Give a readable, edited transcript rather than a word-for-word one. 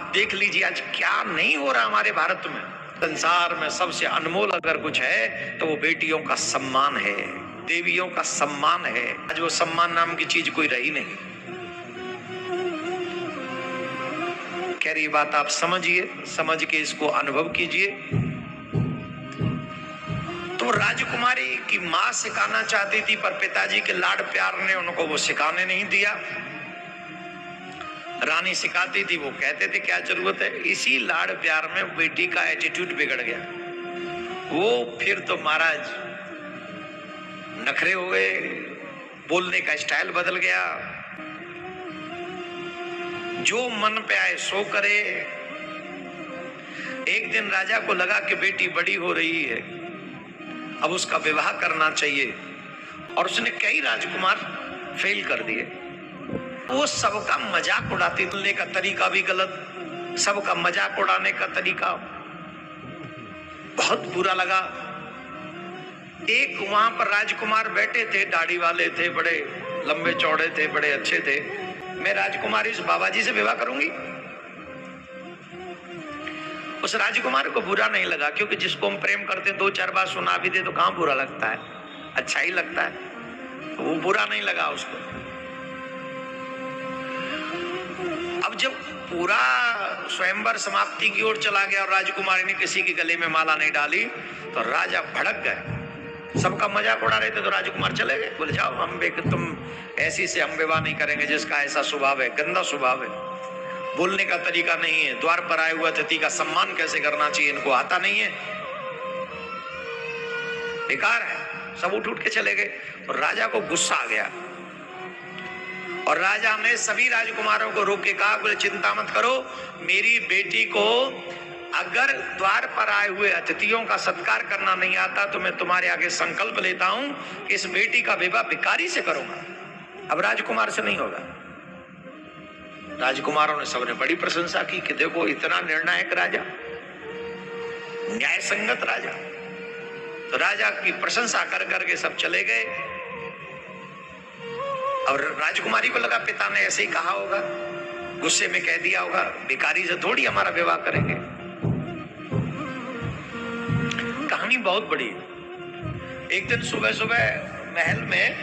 आप देख लीजिए आज क्या नहीं हो रहा हमारे भारत में। संसार में सबसे अनमोल अगर कुछ है तो वो बेटियों का सम्मान है, देवियों का सम्मान है। आज वो सम्मान नाम की चीज कोई रही नहीं। कह रही बात आप समझिए, समझ के इसको अनुभव कीजिए। तो राजकुमारी की मां सिखाना चाहती थी पर पिताजी के लाड प्यार ने उनको वो सिखाने नहीं दिया। रानी सिखाती थी, वो कहते थे क्या जरूरत है। इसी लाड़ प्यार में बेटी का एटीट्यूड बिगड़ गया। वो फिर तो महाराज नखरे हो गए, बोलने का स्टाइल बदल गया, जो मन पे आए सो करे। एक दिन राजा को लगा कि बेटी बड़ी हो रही है, अब उसका विवाह करना चाहिए, और उसने कई राजकुमार फेल कर दिए। वो सबका मजाक उड़ाती, बोलने का तरीका भी गलत, सबका मजाक उड़ाने का तरीका बहुत बुरा लगा। एक वहां पर राजकुमार बैठे थे, दाढ़ी वाले थे, बड़े लंबे चौड़े थे, बड़े अच्छे थे। मैं राजकुमारी इस बाबा जी से विवाह करूंगी। उस राजकुमार को बुरा नहीं लगा, क्योंकि जिसको हम प्रेम करते हैं 2-4 बार सुना भी दे तो कहां बुरा लगता है, अच्छा ही लगता है। तो वो बुरा नहीं लगा उसको। अब जब पूरा स्वयंवर समाप्ति की ओर चला गया और राजकुमारी ने किसी के गले में माला नहीं डाली तो राजा भड़क गए। सबका मजाक उड़ा रहे थे तो राजकुमार चले गए, बोले जाओ अम्बे, तुम ऐसी से हम विवाह नहीं करेंगे जिसका ऐसा स्वभाव है, गंदा स्वभाव है, बोलने का तरीका नहीं है, द्वार पर आए हुए अतिथि का सम्मान कैसे करना चाहिए इनको आता नहीं है, बेकार है। सब उठ के चले गए। और राजा को गुस्सा आ गया और राजा ने सभी राजकुमारों को रोक के कहा, बोले चिंता मत करो, मेरी बेटी को अगर द्वार पर आए हुए अतिथियों का सत्कार करना नहीं आता तो मैं तुम्हारे आगे संकल्प लेता हूं कि इस बेटी का विवाह भिखारी से करूंगा, अब राजकुमार से नहीं होगा। राजकुमारों ने सबने बड़ी प्रशंसा की कि देखो इतना निर्णायक राजा, न्याय संगत राजा। तो राजा की प्रशंसा कर करके सब चले गए। और राजकुमारी को लगा पिता ने ऐसे ही कहा होगा, गुस्से में कह दिया होगा, भिखारी से थोड़ी हमारा विवाह करेंगे। कहानी बहुत बड़ी। एक दिन सुबह सुबह महल में